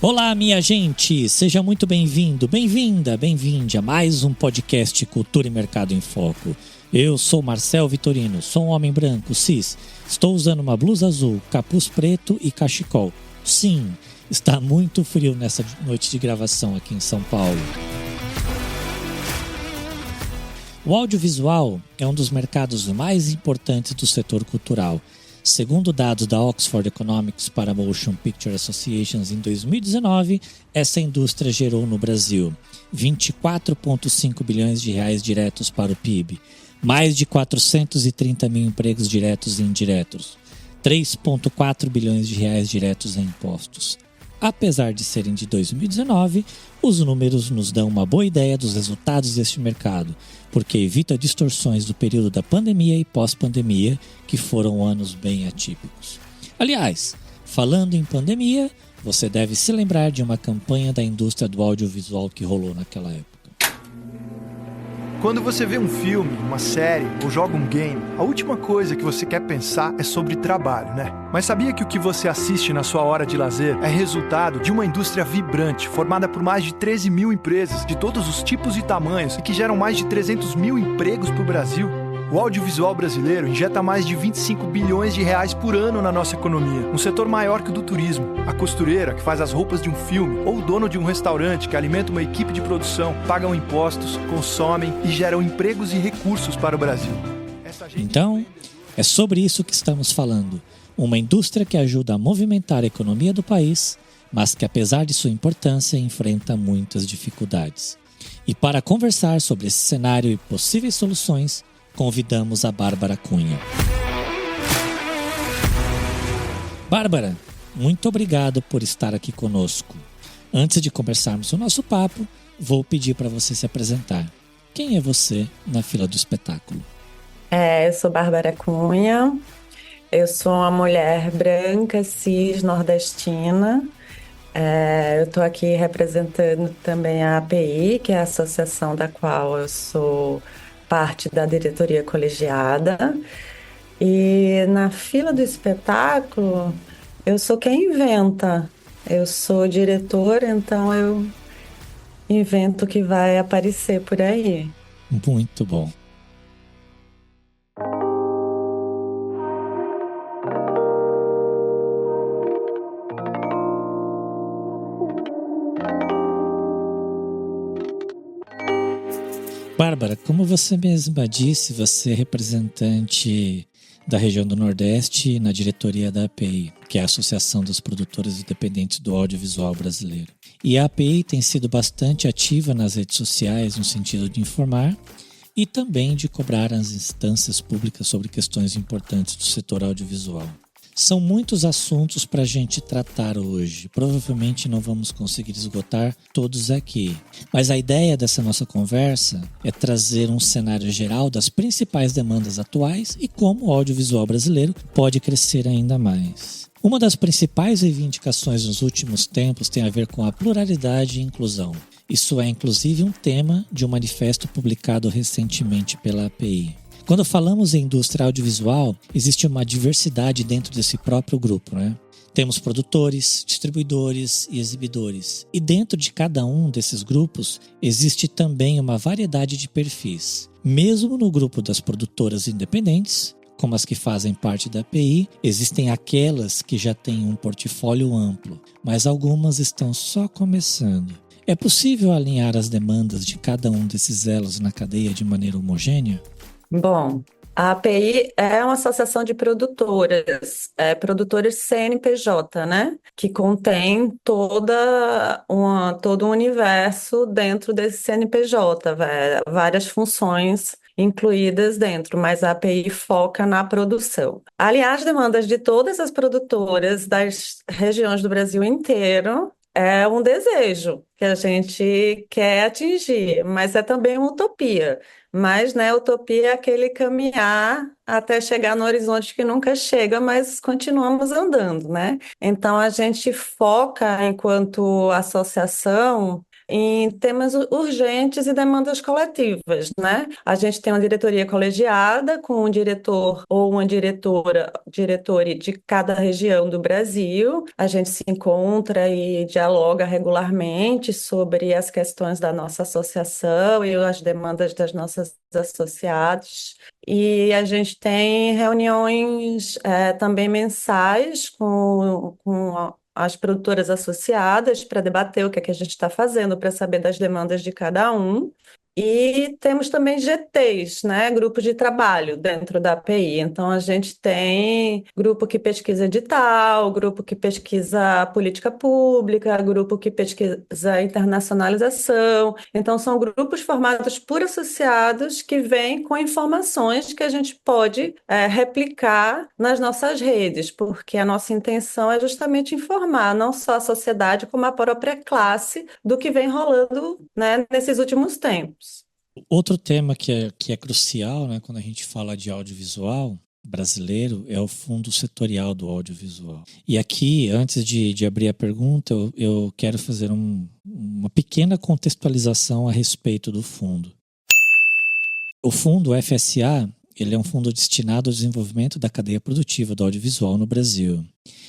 Olá, minha gente! Seja muito bem-vindo, bem-vinda, bem-vinde a mais um podcast Cultura e Mercado em Foco. Eu sou Marcel Vitorino, sou um homem branco, cis. Estou usando uma blusa azul, capuz preto e cachecol. Sim, está muito frio nessa noite de gravação aqui em São Paulo. O audiovisual é um dos mercados mais importantes do setor cultural. Segundo dados da Oxford Economics para Motion Picture Associations em 2019, essa indústria gerou no Brasil 24,5 bilhões de reais diretos para o PIB, mais de 430 mil empregos diretos e indiretos, 3,4 bilhões de reais diretos em impostos. Apesar de serem de 2019, os números nos dão uma boa ideia dos resultados deste mercado, porque evita distorções do período da pandemia e pós-pandemia, que foram anos bem atípicos. Aliás, falando em pandemia, você deve se lembrar de uma campanha da indústria do audiovisual que rolou naquela época. Quando você vê um filme, uma série ou joga um game, a última coisa que você quer pensar é sobre trabalho, né? Mas sabia que o que você assiste na sua hora de lazer é resultado de uma indústria vibrante, formada por mais de 13 mil empresas de todos os tipos e tamanhos e que geram mais de 300 mil empregos para o Brasil? O audiovisual brasileiro injeta mais de 25 bilhões de reais por ano na nossa economia, um setor maior que o do turismo. A costureira, que faz as roupas de um filme, ou o dono de um restaurante que alimenta uma equipe de produção, pagam impostos, consomem e geram empregos e recursos para o Brasil. Então, é sobre isso que estamos falando. Uma indústria que ajuda a movimentar a economia do país, mas que apesar de sua importância, enfrenta muitas dificuldades. E para conversar sobre esse cenário e possíveis soluções, convidamos a Bárbara Cunha. Bárbara, muito obrigado por estar aqui conosco. Antes de começarmos o nosso papo, vou pedir para você se apresentar. Quem é você na fila do espetáculo? Eu sou Bárbara Cunha, eu sou uma mulher branca, cis, nordestina. Eu estou aqui representando também a API, que é a associação da qual eu sou parte da diretoria colegiada. E na fila do espetáculo, eu sou quem inventa. Eu sou diretora, então eu invento o que vai aparecer por aí. Muito bom. Bárbara, como você mesma disse, você é representante da região do Nordeste na diretoria da API, que é a Associação dos Produtores Independentes do Audiovisual Brasileiro. E a API tem sido bastante ativa nas redes sociais no sentido de informar e também de cobrar as instâncias públicas sobre questões importantes do setor audiovisual. São muitos assuntos para a gente tratar hoje. Provavelmente não vamos conseguir esgotar todos aqui. Mas a ideia dessa nossa conversa é trazer um cenário geral das principais demandas atuais e como o audiovisual brasileiro pode crescer ainda mais. Uma das principais reivindicações nos últimos tempos tem a ver com a pluralidade e inclusão. Isso é inclusive um tema de um manifesto publicado recentemente pela API. Quando falamos em indústria audiovisual, existe uma diversidade dentro desse próprio grupo, né? Temos produtores, distribuidores e exibidores. E dentro de cada um desses grupos, existe também uma variedade de perfis. Mesmo no grupo das produtoras independentes, como as que fazem parte da API, existem aquelas que já têm um portfólio amplo, mas algumas estão só começando. É possível alinhar as demandas de cada um desses elos na cadeia de maneira homogênea? Bom, a API é uma associação de produtores CNPJ, né? Que contém todo um universo dentro desse CNPJ, várias funções incluídas dentro, mas a API foca na produção. Alinhar as demandas de todas as produtoras das regiões do Brasil inteiro é um desejo que a gente quer atingir, mas é também uma utopia. Mas, né, utopia é aquele caminhar até chegar no horizonte que nunca chega, mas continuamos andando, né? Então, a gente foca, enquanto associação, em temas urgentes e demandas coletivas, né? A gente tem uma diretoria colegiada com um diretor ou uma diretora de cada região do Brasil. A gente se encontra e dialoga regularmente sobre as questões da nossa associação e as demandas das nossas associadas. E a gente tem reuniões também mensais com as produtoras associadas para debater o que é que a gente está fazendo, para saber das demandas de cada um. E temos também GTs, né? Grupos de trabalho dentro da API. Então, a gente tem grupo que pesquisa edital, grupo que pesquisa política pública, grupo que pesquisa internacionalização. Então, são grupos formados por associados que vêm com informações que a gente pode replicar nas nossas redes, porque a nossa intenção é justamente informar não só a sociedade, como a própria classe do que vem rolando, né, nesses últimos tempos. Outro tema que é crucial, né, quando a gente fala de audiovisual brasileiro, é o Fundo Setorial do Audiovisual. E aqui, antes de abrir a pergunta, eu quero fazer uma pequena contextualização a respeito do fundo. O fundo FSA, ele é um fundo destinado ao desenvolvimento da cadeia produtiva do audiovisual no Brasil.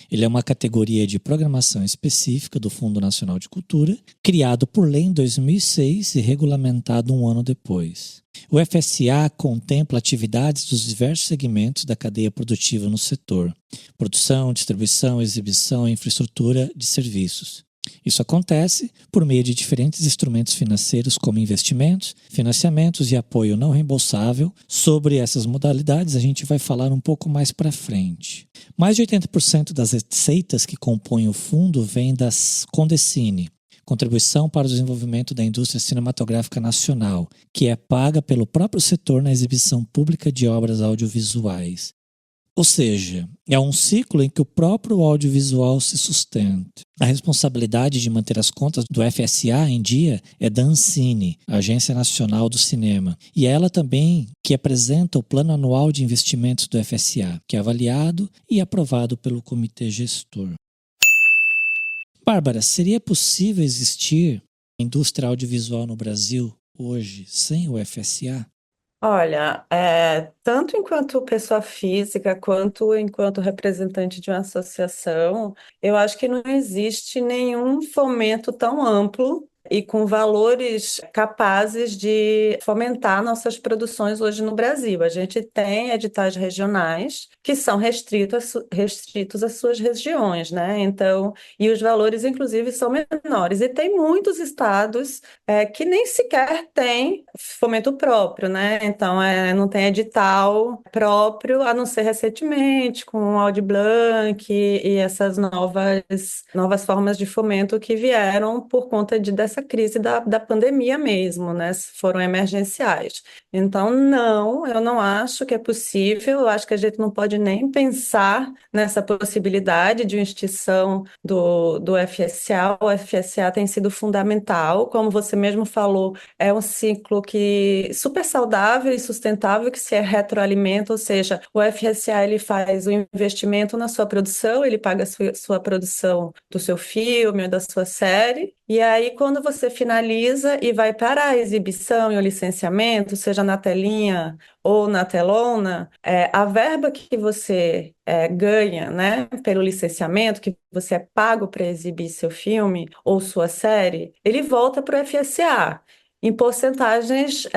Ele é uma categoria de programação específica do Fundo Nacional de Cultura, criado por lei em 2006 e regulamentado um ano depois. O FSA contempla atividades dos diversos segmentos da cadeia produtiva no setor: produção, distribuição, exibição e infraestrutura de serviços. Isso acontece por meio de diferentes instrumentos financeiros como investimentos, financiamentos e apoio não reembolsável. Sobre essas modalidades a gente vai falar um pouco mais para frente. Mais de 80% das receitas que compõem o fundo vêm das Condecine, Contribuição para o Desenvolvimento da Indústria Cinematográfica Nacional, que é paga pelo próprio setor na exibição pública de obras audiovisuais. Ou seja, é um ciclo em que o próprio audiovisual se sustenta. A responsabilidade de manter as contas do FSA em dia é da Ancine, Agência Nacional do Cinema, e é ela também que apresenta o Plano Anual de Investimentos do FSA, que é avaliado e aprovado pelo Comitê Gestor. Bárbara, seria possível existir indústria audiovisual no Brasil hoje sem o FSA? Olha, tanto enquanto pessoa física quanto enquanto representante de uma associação, eu acho que não existe nenhum fomento tão amplo e com valores capazes de fomentar nossas produções hoje no Brasil. A gente tem editais regionais que são restritos às suas regiões, né? Então, e os valores, inclusive, são menores. E tem muitos estados que nem sequer têm fomento próprio, né? Então, não tem edital próprio, a não ser recentemente, com o Aldir Blanc e essas novas formas de fomento que vieram por conta dessa crise da pandemia mesmo, né? Foram emergenciais. Então, não, eu não acho que é possível, eu acho que a gente não pode nem pensar nessa possibilidade de uma extinção do FSA. O FSA tem sido fundamental, como você mesmo falou, é um ciclo super saudável e sustentável que se retroalimenta, ou seja, o FSA ele faz o investimento na sua produção, ele paga a sua produção do seu filme ou da sua série, e aí quando você finaliza e vai para a exibição e o licenciamento, seja na telinha ou na telona, a verba que você ganha, né, pelo licenciamento, que você é pago para exibir seu filme ou sua série, ele volta para o FSA. Em porcentagens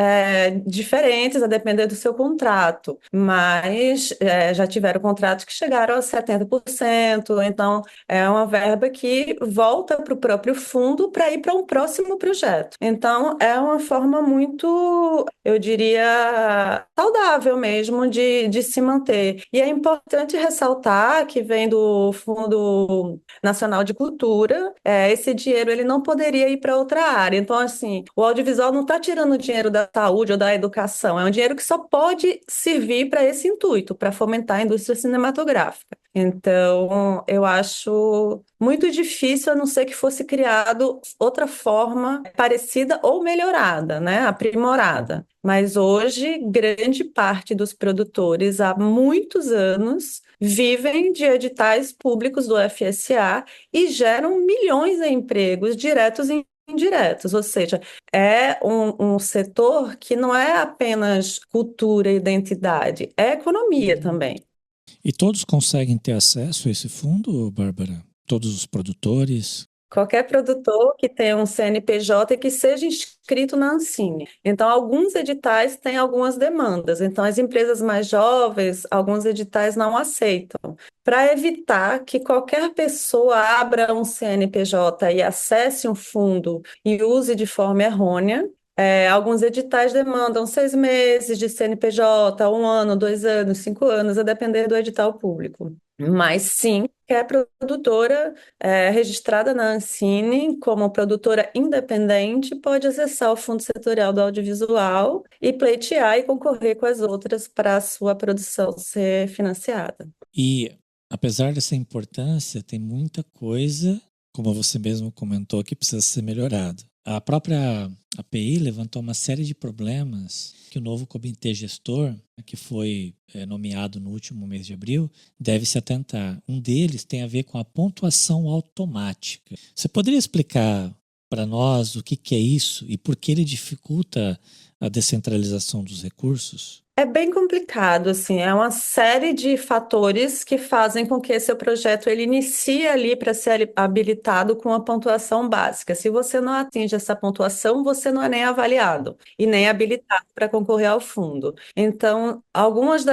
diferentes, a depender do seu contrato, mas já tiveram contratos que chegaram a 70%, então é uma verba que volta para o próprio fundo para ir para um próximo projeto. Então é uma forma muito, eu diria, saudável mesmo de se manter. E é importante ressaltar que vem do Fundo Nacional de Cultura, esse dinheiro ele não poderia ir para outra área. Então, assim, o audiovisual não está tirando dinheiro da saúde ou da educação, é um dinheiro que só pode servir para esse intuito, para fomentar a indústria cinematográfica. Então, eu acho muito difícil, a não ser que fosse criado outra forma parecida ou melhorada, né? Aprimorada. Mas hoje, grande parte dos produtores, há muitos anos, vivem de editais públicos do FSA e geram milhões de empregos diretos e indiretos, ou seja, é um setor que não é apenas cultura e identidade, é economia também. E todos conseguem ter acesso a esse fundo, Bárbara? Todos os produtores? Qualquer produtor que tenha um CNPJ e que seja inscrito na Ancine. Então, alguns editais têm algumas demandas. Então, as empresas mais jovens, alguns editais não aceitam. Para evitar que qualquer pessoa abra um CNPJ e acesse um fundo e use de forma errônea, alguns editais demandam 6 meses de CNPJ, 1 ano, 2 anos, 5 anos, a depender do edital público. Mas sim, que é produtora registrada na Ancine como produtora independente, pode acessar o Fundo Setorial do Audiovisual e pleitear e concorrer com as outras para a sua produção ser financiada. E, apesar dessa importância, tem muita coisa, como você mesmo comentou, que precisa ser melhorado. A própria API levantou uma série de problemas que o novo comitê gestor, que foi nomeado no último mês de abril, deve se atentar. Um deles tem a ver com a pontuação automática. Você poderia explicar para nós o que é isso e por que ele dificulta a descentralização dos recursos? É bem complicado, assim, é uma série de fatores que fazem com que seu projeto ele inicie ali para ser habilitado com a pontuação básica. Se você não atinge essa pontuação, você não é nem avaliado e nem habilitado para concorrer ao fundo. Então, algumas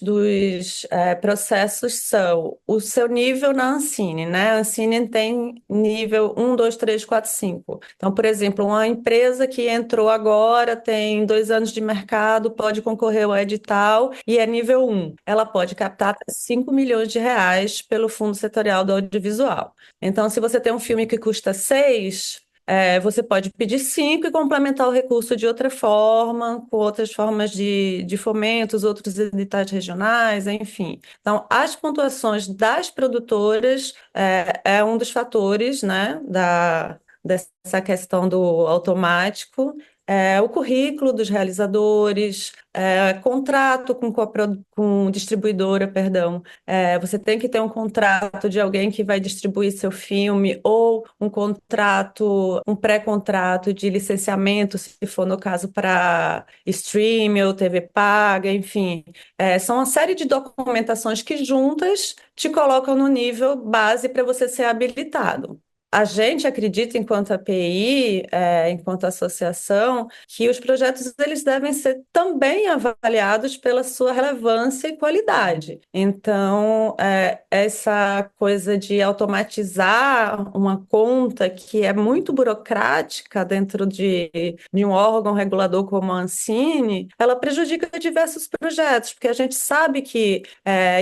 dos processos são o seu nível na Ancine, né? A Ancine tem nível 1, 2, 3, 4, 5. Então, por exemplo, uma empresa que entrou agora, tem 2 anos de mercado, pode concorrer ao edital e é nível 1. Ela pode captar até 5 milhões de reais pelo Fundo Setorial do Audiovisual. Então, se você tem um filme que custa 6, você pode pedir 5 e complementar o recurso de outra forma, com outras formas de fomentos, outros editais regionais, enfim. Então, as pontuações das produtoras é um dos fatores, né, dessa questão do automático, o currículo dos realizadores, contrato com distribuidora, perdão. Você tem que ter um contrato de alguém que vai distribuir seu filme, ou um contrato, um pré-contrato de licenciamento, se for no caso para streaming ou TV paga, enfim. São uma série de documentações que juntas te colocam no nível base para você ser habilitado. A gente acredita, enquanto API, enquanto associação, que os projetos eles devem ser também avaliados pela sua relevância e qualidade. Então, essa coisa de automatizar uma conta que é muito burocrática dentro de um órgão regulador como a Ancine, ela prejudica diversos projetos, porque a gente sabe que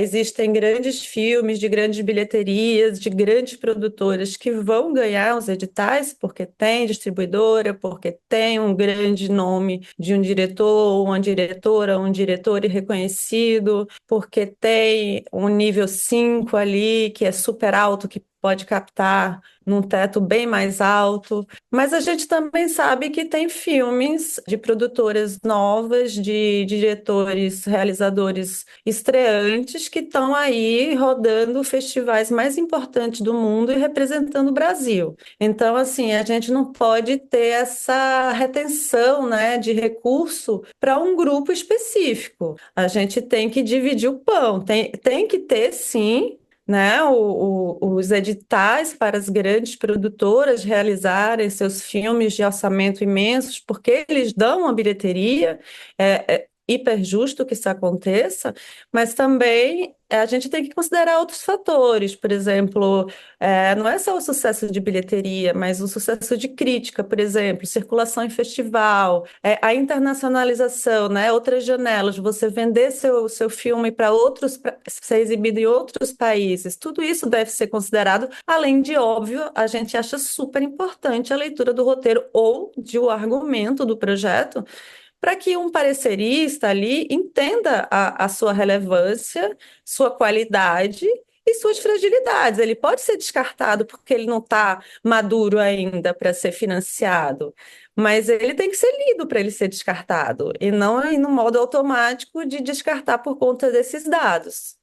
existem grandes filmes de grandes bilheterias, de grandes produtoras que vão ganhar os editais porque tem distribuidora, porque tem um grande nome de um diretor, uma diretora, um diretor reconhecido, porque tem um nível 5 ali que é super alto, que pode captar num teto bem mais alto, mas a gente também sabe que tem filmes de produtoras novas, de diretores, realizadores estreantes que estão aí rodando festivais mais importantes do mundo e representando o Brasil. Então, assim, a gente não pode ter essa retenção, né, de recurso para um grupo específico. A gente tem que dividir o pão, tem que ter, sim, né, os editais para as grandes produtoras realizarem seus filmes de orçamento imensos, porque eles dão uma bilheteria, é hiper justo que isso aconteça, mas também a gente tem que considerar outros fatores, por exemplo, não é só o sucesso de bilheteria, mas o sucesso de crítica, por exemplo, circulação em festival, a internacionalização, né, outras janelas, você vender seu filme para outros, para ser exibido em outros países, tudo isso deve ser considerado, além de, óbvio, a gente acha super importante a leitura do roteiro ou de o argumento do projeto, para que um parecerista ali entenda a sua relevância, sua qualidade e suas fragilidades. Ele pode ser descartado porque ele não está maduro ainda para ser financiado, mas ele tem que ser lido para ele ser descartado, e não ir no modo automático de descartar por conta desses dados.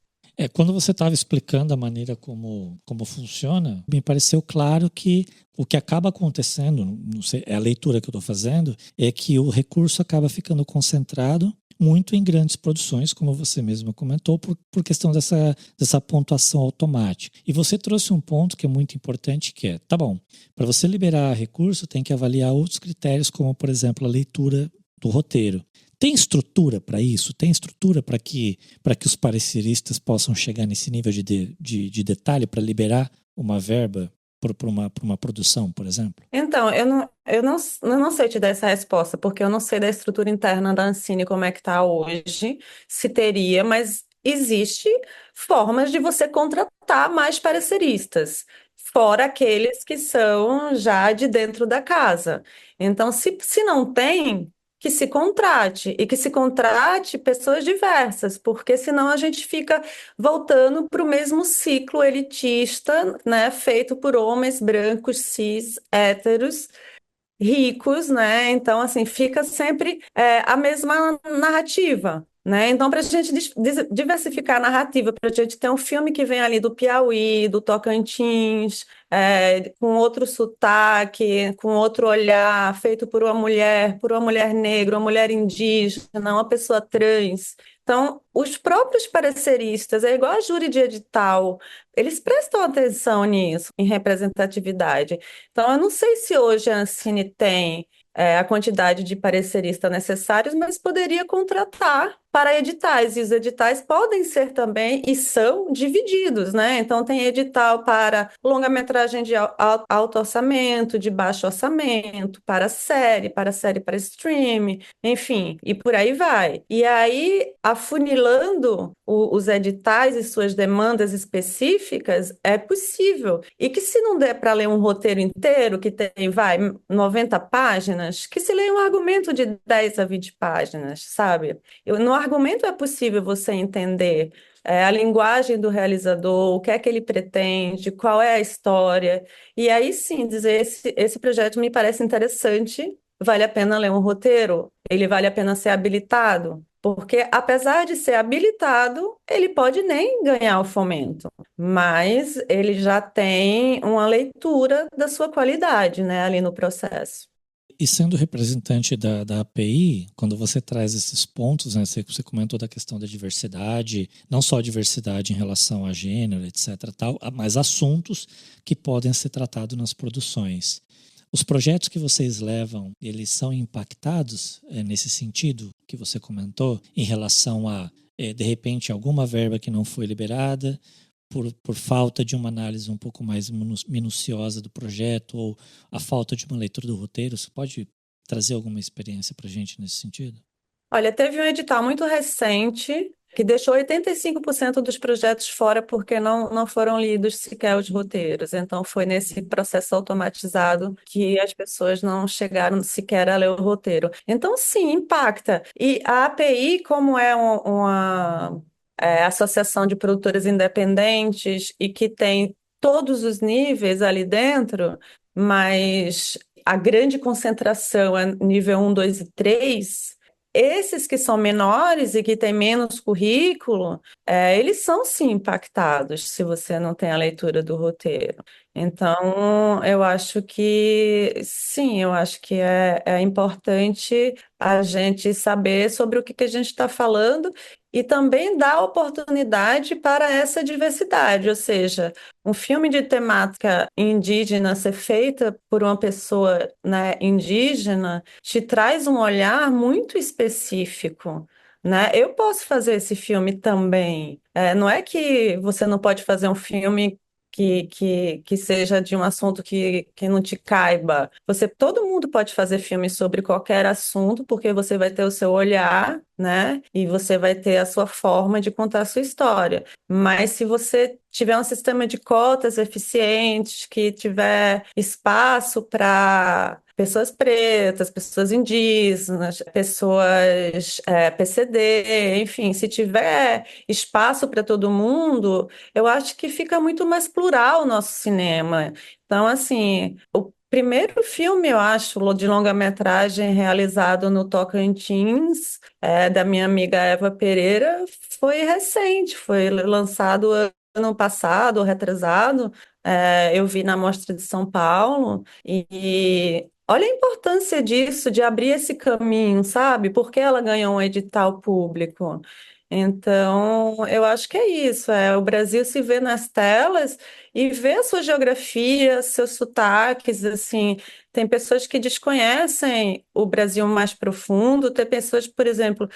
Quando você estava explicando a maneira como funciona, me pareceu claro que o que acaba acontecendo, não sei, é a leitura que eu estou fazendo, é que o recurso acaba ficando concentrado muito em grandes produções, como você mesmo comentou, por questão dessa pontuação automática. E você trouxe um ponto que é muito importante, que é, tá bom, para você liberar recurso, tem que avaliar outros critérios, como, por exemplo, a leitura do roteiro. Tem estrutura para isso? Tem estrutura para que os pareceristas possam chegar nesse nível de detalhe para liberar uma verba para uma produção, por exemplo? Então, eu não sei te dar essa resposta, porque eu não sei da estrutura interna da Ancine como é que está hoje, se teria, mas existe formas de você contratar mais pareceristas, fora aqueles que são já de dentro da casa. Então, se não tem, que se contrate, e que se contrate pessoas diversas, porque senão a gente fica voltando para o mesmo ciclo elitista, né, feito por homens brancos, cis, héteros, ricos, né? Então, assim, fica sempre a mesma narrativa, né? Então, para a gente diversificar a narrativa, para a gente ter um filme que vem ali do Piauí, do Tocantins, com outro sotaque, com outro olhar, feito por uma mulher negra, uma mulher indígena, uma pessoa trans. Então, os próprios pareceristas, é igual a júri de edital, eles prestam atenção nisso, em representatividade. Então, eu não sei se hoje a Ancine tem a quantidade de pareceristas necessários, mas poderia contratar para editais, e os editais podem ser também, e são divididos, né? Então, tem edital para longa-metragem de alto orçamento, de baixo orçamento, para série para streaming, enfim, e por aí vai. E aí, afunilando os editais e suas demandas específicas, é possível. E que se não der para ler um roteiro inteiro, que tem, vai, 90 páginas, que se leia um argumento de 10 a 20 páginas, sabe? No argumento é possível você entender a linguagem do realizador, o que é que ele pretende, qual é a história. E aí sim, dizer, esse projeto me parece interessante, vale a pena ler um roteiro, ele vale a pena ser habilitado. Porque, apesar de ser habilitado, ele pode nem ganhar o fomento, mas ele já tem uma leitura da sua qualidade, né, ali no processo. E sendo representante da API, quando você traz esses pontos, né, você comentou da questão da diversidade, não só a diversidade em relação a gênero, etc., tal, mas assuntos que podem ser tratados nas produções. Os projetos que vocês levam, eles são impactados nesse sentido que você comentou, em relação a, de repente, alguma verba que não foi liberada, por falta de uma análise um pouco mais minuciosa do projeto ou a falta de uma leitura do roteiro? Você pode trazer alguma experiência para a gente nesse sentido? Olha, teve um edital muito recente que deixou 85% dos projetos fora porque não foram lidos sequer os roteiros. Então, foi nesse processo automatizado que as pessoas não chegaram sequer a ler o roteiro. Então, sim, impacta. E a API, como é uma associação de produtores independentes e que tem todos os níveis ali dentro, mas a grande concentração é nível um, 2 e 3. Esses que são menores e que têm menos currículo, eles são sim impactados se você não tem a leitura do roteiro. Então, eu acho que sim, eu acho que é importante a gente saber sobre o que a gente está falando e também dar oportunidade para essa diversidade, ou seja, um filme de temática indígena ser feita por uma pessoa, né, indígena te traz um olhar muito específico, né? Eu posso fazer esse filme também. Não é que você não pode fazer um filme que seja de um assunto que não te caiba. Todo mundo pode fazer filme sobre qualquer assunto, porque você vai ter o seu olhar, né? E você vai ter a sua forma de contar a sua história. Mas se você tiver um sistema de cotas eficientes, que tiver espaço para pessoas pretas, pessoas indígenas, pessoas PCD, enfim, se tiver espaço para todo mundo, eu acho que fica muito mais plural o nosso cinema. Então, assim, primeiro filme, eu acho, de longa-metragem realizado no Tocantins, da minha amiga Eva Pereira, foi recente, foi lançado ano passado, ou retrasado. Eu vi na Mostra de São Paulo, e olha a importância disso, de abrir esse caminho, sabe? Porque ela ganhou um edital público. Então, eu acho que é isso, o Brasil se vê nas telas e vê a sua geografia, seus sotaques, assim, tem pessoas que desconhecem o Brasil mais profundo, tem pessoas, por exemplo,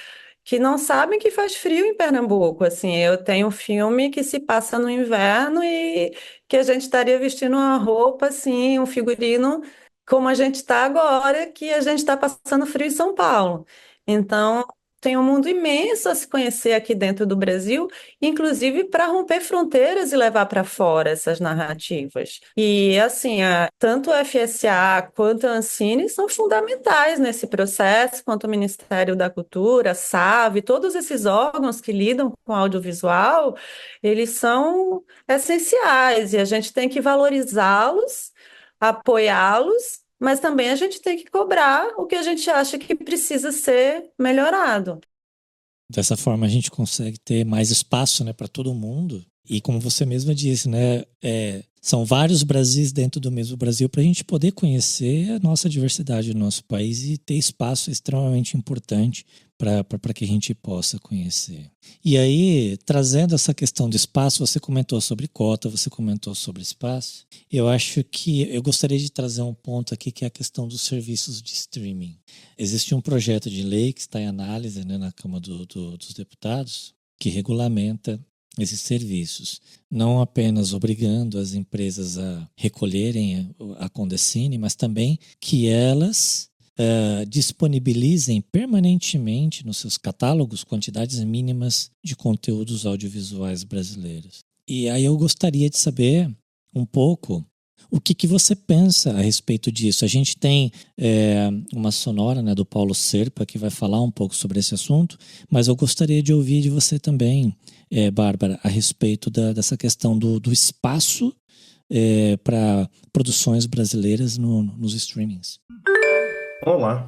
que não sabem que faz frio em Pernambuco, assim, eu tenho um filme que se passa no inverno e que a gente estaria vestindo uma roupa, assim, um figurino como a gente está agora, que a gente está passando frio em São Paulo. Então, tem um mundo imenso a se conhecer aqui dentro do Brasil, inclusive para romper fronteiras e levar para fora essas narrativas. E assim, tanto o FSA quanto a Ancine são fundamentais nesse processo, quanto o Ministério da Cultura, a SAV, todos esses órgãos que lidam com audiovisual, eles são essenciais e a gente tem que valorizá-los, apoiá-los, mas também a gente tem que cobrar o que a gente acha que precisa ser melhorado. Dessa forma a gente consegue ter mais espaço, né, para todo mundo. E como você mesma disse, né, são vários Brasis dentro do mesmo Brasil para a gente poder conhecer a nossa diversidade do nosso país e ter espaço extremamente importante para que a gente possa conhecer. E aí, trazendo essa questão do espaço, você comentou sobre cota, você comentou sobre espaço. Eu acho que eu gostaria de trazer um ponto aqui que é a questão dos serviços de streaming. Existe um projeto de lei que está em análise, né, na Câmara dos Deputados, que regulamenta esses serviços, não apenas obrigando as empresas a recolherem a Condecine, mas também que elas disponibilizem permanentemente nos seus catálogos quantidades mínimas de conteúdos audiovisuais brasileiros. E aí eu gostaria de saber um pouco o que você pensa a respeito disso. A gente tem uma sonora, né, do Paulo Serpa que vai falar um pouco sobre esse assunto, mas eu gostaria de ouvir de você também, Bárbara, a respeito dessa questão do espaço para produções brasileiras nos streamings. Olá,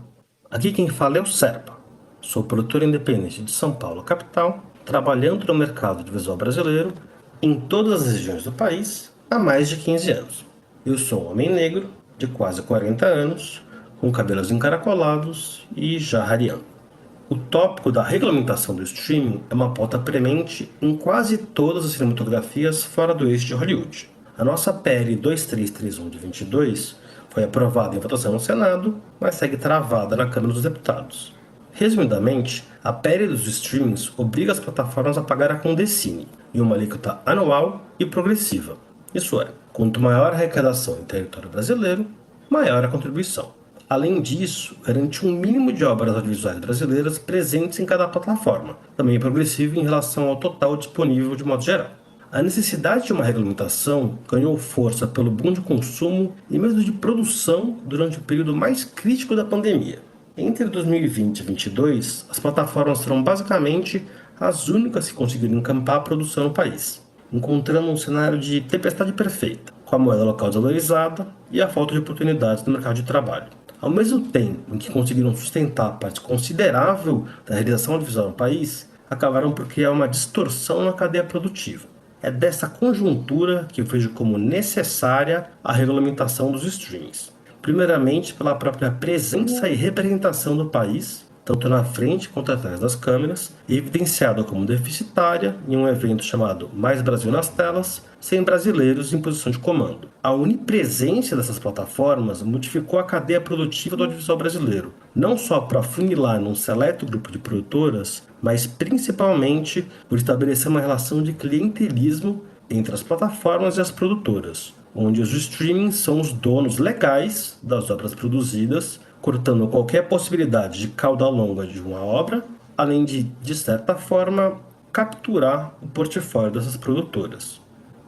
aqui quem fala é o Serpa. Sou produtor independente de São Paulo, capital, trabalhando no mercado de visual brasileiro em todas as regiões do país há mais de 15 anos. Eu sou um homem negro, de quase 40 anos, com cabelos encaracolados e já rareando. O tópico da regulamentação do streaming é uma pauta premente em quase todas as cinematografias fora do eixo de Hollywood. A nossa PL 2331 de 22 foi aprovada em votação no Senado, mas segue travada na Câmara dos Deputados. Resumidamente, a PL dos streamings obriga as plataformas a pagar a Condecine, em uma alíquota anual e progressiva. Isso é, quanto maior a arrecadação em território brasileiro, maior a contribuição. Além disso, garante um mínimo de obras audiovisuais brasileiras presentes em cada plataforma, também progressivo em relação ao total disponível de modo geral. A necessidade de uma regulamentação ganhou força pelo boom de consumo e mesmo de produção durante o período mais crítico da pandemia. Entre 2020 e 2022, as plataformas foram basicamente as únicas que conseguiram encampar a produção no país, encontrando um cenário de tempestade perfeita, com a moeda local desvalorizada e a falta de oportunidades no mercado de trabalho. Ao mesmo tempo em que conseguiram sustentar parte considerável da realização audiovisual no país, acabaram por criar uma distorção na cadeia produtiva. É dessa conjuntura que eu vejo como necessária a regulamentação dos streamings. Primeiramente, pela própria presença e representação do país, tanto na frente quanto atrás das câmeras, evidenciada como deficitária em um evento chamado Mais Brasil nas Telas, sem brasileiros em posição de comando. A onipresença dessas plataformas modificou a cadeia produtiva do audiovisual brasileiro, não só para afunilar num seleto grupo de produtoras, mas principalmente por estabelecer uma relação de clientelismo entre as plataformas e as produtoras, onde os streamings são os donos legais das obras produzidas, cortando qualquer possibilidade de cauda longa de uma obra, além de certa forma, capturar o portfólio dessas produtoras.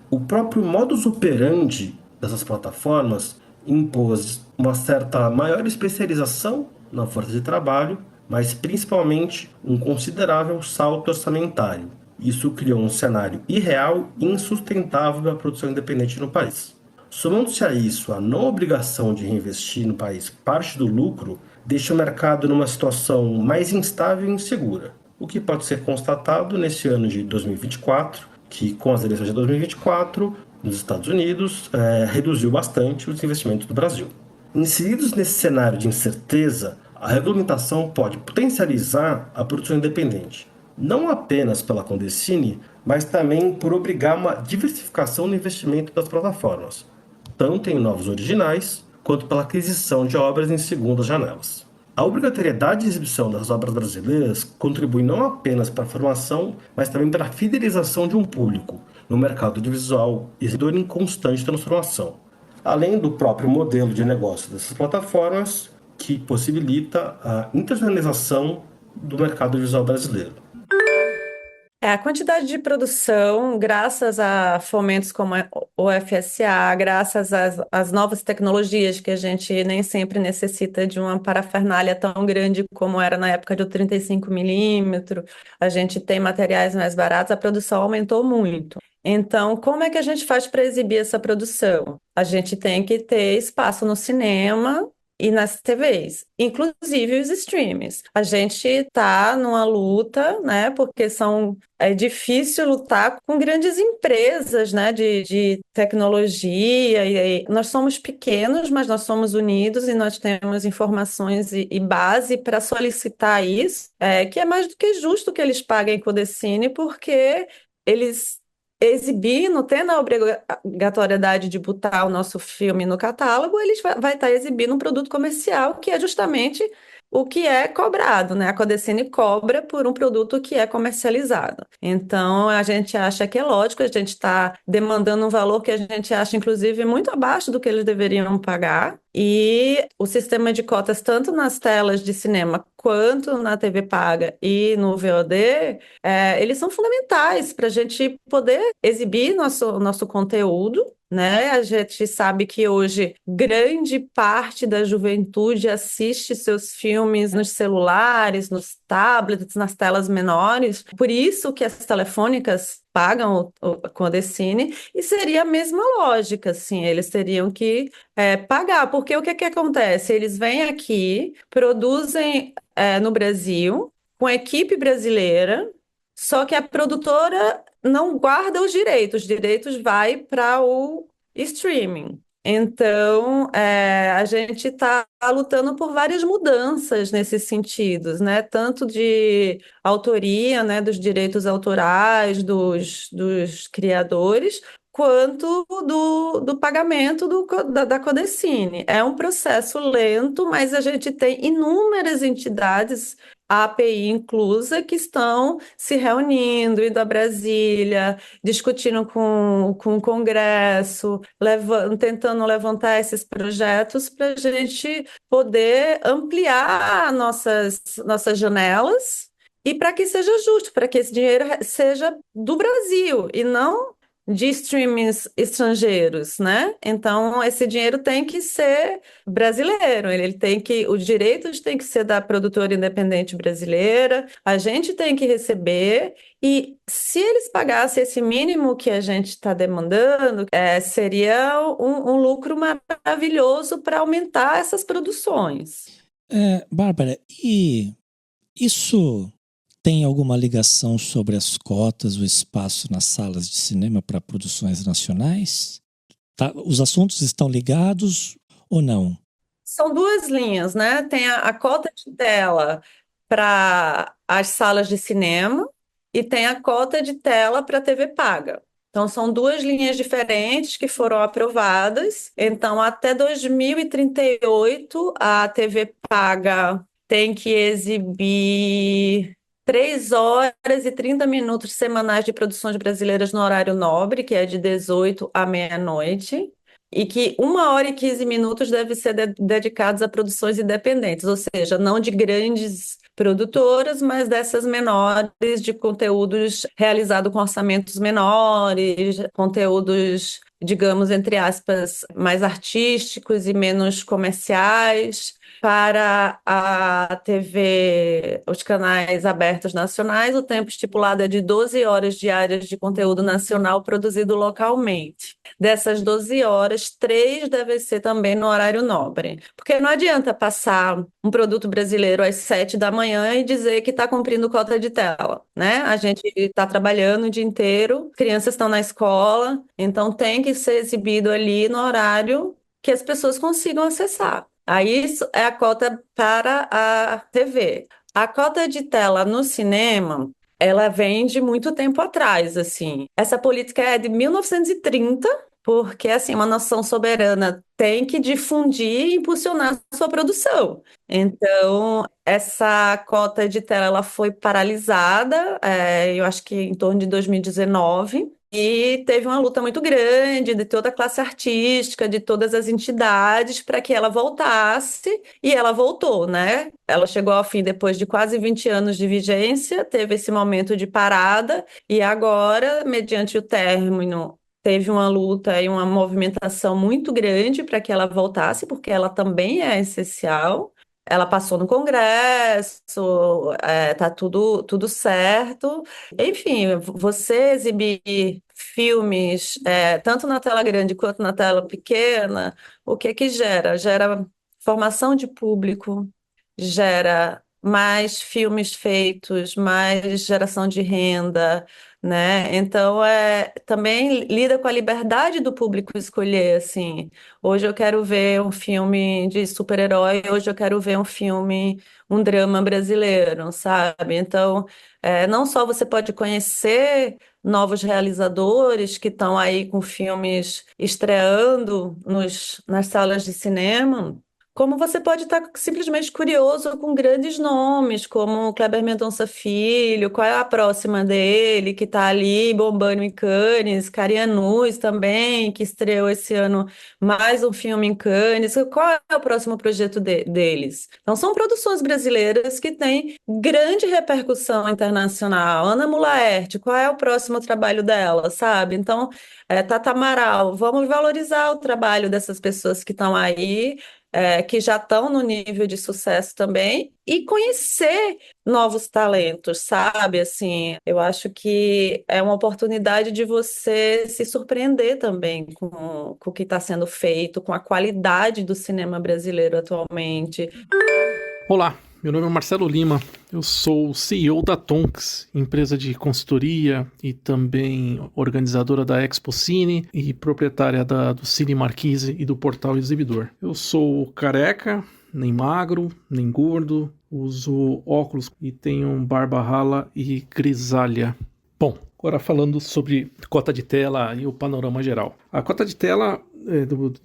O próprio modus operandi dessas plataformas impôs uma certa maior especialização na força de trabalho, mas principalmente um considerável salto orçamentário. Isso criou um cenário irreal e insustentável da produção independente no país. Somando-se a isso a não obrigação de reinvestir no país parte do lucro, deixa o mercado numa situação mais instável e insegura, o que pode ser constatado nesse ano de 2024, que com as eleições de 2024, nos Estados Unidos, reduziu bastante os investimentos do Brasil. Inseridos nesse cenário de incerteza, a regulamentação pode potencializar a produção independente, não apenas pela Condecine, mas também por obrigar uma diversificação no investimento das plataformas, tanto em novos originais, quanto pela aquisição de obras em segundas janelas. A obrigatoriedade de exibição das obras brasileiras contribui não apenas para a formação, mas também para a fidelização de um público no mercado audiovisual exibidor em constante transformação, além do próprio modelo de negócio dessas plataformas, que possibilita a internacionalização do mercado audiovisual brasileiro. A quantidade de produção, graças a fomentos como o FSA, graças às novas tecnologias, que a gente nem sempre necessita de uma parafernália tão grande como era na época do 35mm, a gente tem materiais mais baratos, a produção aumentou muito. Então, como é que a gente faz para exibir essa produção? A gente tem que ter espaço no cinema e nas TVs, inclusive os streams. A gente está numa luta, né, porque é difícil lutar com grandes empresas, né, de tecnologia, e nós somos pequenos, mas nós somos unidos e nós temos informações e base para solicitar isso, que é mais do que justo que eles paguem Codecine, porque eles exibindo, tendo a obrigatoriedade de botar o nosso filme no catálogo, eles vai estar exibindo um produto comercial, que é justamente o que é cobrado, né? A Codecine cobra por um produto que é comercializado. Então, a gente acha que é lógico, a gente está demandando um valor que a gente acha, inclusive, muito abaixo do que eles deveriam pagar. E o sistema de cotas, tanto nas telas de cinema quanto na TV paga e no VOD, eles são fundamentais para a gente poder exibir nosso conteúdo, né? A gente sabe que hoje grande parte da juventude assiste seus filmes nos celulares, nos tablets, nas telas menores. Por isso que as telefônicas pagam o Codecine, e seria a mesma lógica, assim, eles teriam que pagar, porque o que acontece? Eles vêm aqui, produzem no Brasil, com equipe brasileira, só que a produtora não guarda os direitos vai para o streaming. Então, a gente está lutando por várias mudanças nesses sentidos, né? Tanto de autoria, né, dos direitos autorais dos criadores, quanto do pagamento da Codecine. É um processo lento, mas a gente tem inúmeras entidades, a API inclusa, que estão se reunindo, indo a Brasília, discutindo com o Congresso, tentando levantar esses projetos para a gente poder ampliar nossas janelas e para que seja justo, para que esse dinheiro seja do Brasil e não de streamings estrangeiros, né? Então, esse dinheiro tem que ser brasileiro, os direitos têm que ser da produtora independente brasileira, a gente tem que receber, e se eles pagassem esse mínimo que a gente está demandando, seria um lucro maravilhoso para aumentar essas produções. Bárbara, e isso tem alguma ligação sobre as cotas, o espaço nas salas de cinema para produções nacionais? Tá, os assuntos estão ligados ou não? São duas linhas, né? Tem a cota de tela para as salas de cinema e tem a cota de tela para a TV paga. Então, são duas linhas diferentes que foram aprovadas. Então, até 2038, a TV paga tem que exibir 3 horas e 30 minutos semanais de produções brasileiras no horário nobre, que é de 18 à meia-noite, e que 1 hora e 15 minutos deve ser dedicados a produções independentes, ou seja, não de grandes produtoras, mas dessas menores, de conteúdos realizados com orçamentos menores, conteúdos digamos, entre aspas, mais artísticos e menos comerciais. Para a TV, os canais abertos nacionais, o tempo estipulado é de 12 horas diárias de conteúdo nacional produzido localmente. Dessas 12 horas, 3 devem ser também no horário nobre. Porque não adianta passar um produto brasileiro às 7 da manhã e dizer que está cumprindo cota de tela, né? A gente está trabalhando o dia inteiro, crianças estão na escola, então tem que ser exibido ali no horário que as pessoas consigam acessar. Aí isso é a cota para a TV. A cota de tela no cinema, ela vem de muito tempo atrás, assim. Essa política é de 1930, porque assim, uma nação soberana tem que difundir e impulsionar sua produção. Então, essa cota de tela ela foi paralisada, eu acho que em torno de 2019. E teve uma luta muito grande de toda a classe artística, de todas as entidades, para que ela voltasse, e ela voltou, né? Ela chegou ao fim depois de quase 20 anos de vigência, teve esse momento de parada, e agora, mediante o término, teve uma luta e uma movimentação muito grande para que ela voltasse, porque ela também é essencial. Ela passou no Congresso, tá tudo certo. Enfim, você exibir filmes, tanto na tela grande quanto na tela pequena, o que que gera? Gera formação de público, gera mais filmes feitos, mais geração de renda, né? Então, também lida com a liberdade do público escolher, assim. Hoje eu quero ver um filme de super-herói, hoje eu quero ver um drama brasileiro, sabe? Então, não só você pode conhecer novos realizadores que estão aí com filmes estreando nas salas de cinema, como você pode estar simplesmente curioso com grandes nomes, como Kleber Mendonça Filho, qual é a próxima dele, que está ali bombando em Cannes, Carianus também, que estreou esse ano mais um filme em Cannes. Qual é o próximo projeto deles? Então, são produções brasileiras que têm grande repercussão internacional. Ana Mulaerte, qual é o próximo trabalho dela, sabe? Então, Tata Amaral, vamos valorizar o trabalho dessas pessoas que estão aí, que já estão no nível de sucesso também, e conhecer novos talentos, sabe? Assim, eu acho que é uma oportunidade de você se surpreender também com o que está sendo feito, com a qualidade do cinema brasileiro atualmente. Olá, meu nome é Marcelo Lima, eu sou o CEO da Tonks, empresa de consultoria e também organizadora da Expo Cine e proprietária do Cine Marquise e do Portal Exibidor. Eu sou careca, nem magro, nem gordo, uso óculos e tenho barba rala e grisalha. Bom, agora falando sobre cota de tela e o panorama geral. A cota de tela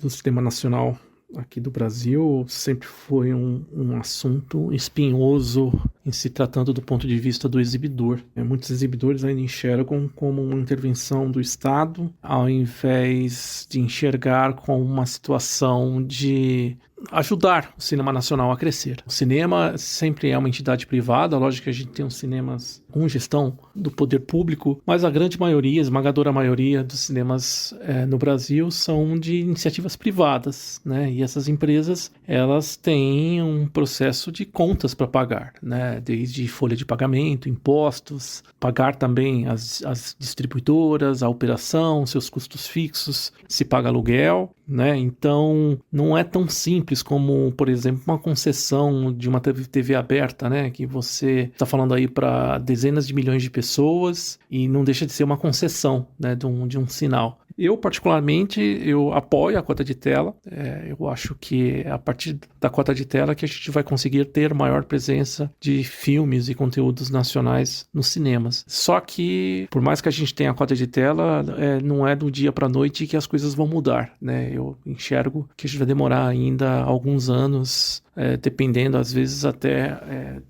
do Sistema Nacional aqui do Brasil sempre foi um assunto espinhoso em se tratando do ponto de vista do exibidor. Muitos exibidores ainda enxergam como uma intervenção do Estado, ao invés de enxergar como uma situação de ajudar o cinema nacional a crescer. O cinema sempre é uma entidade privada, lógico que a gente tem os cinemas com gestão do poder público, mas a grande maioria, a esmagadora maioria dos cinemas no Brasil são de iniciativas privadas, né? E essas empresas, elas têm um processo de contas para pagar, né? Desde folha de pagamento, impostos, pagar também as distribuidoras, a operação, seus custos fixos, se paga aluguel, né? Então, não é tão simples como, por exemplo, uma concessão de uma TV aberta, né? Que você está falando aí para dezenas de milhões de pessoas e não deixa de ser uma concessão, né? De um sinal. Eu, particularmente, eu apoio a cota de tela. Eu acho que é a partir da cota de tela que a gente vai conseguir ter maior presença de filmes e conteúdos nacionais nos cinemas. Só que, por mais que a gente tenha a cota de tela, não é do dia para a noite que as coisas vão mudar, né? Eu enxergo que a gente vai demorar ainda alguns anos, dependendo, às vezes, até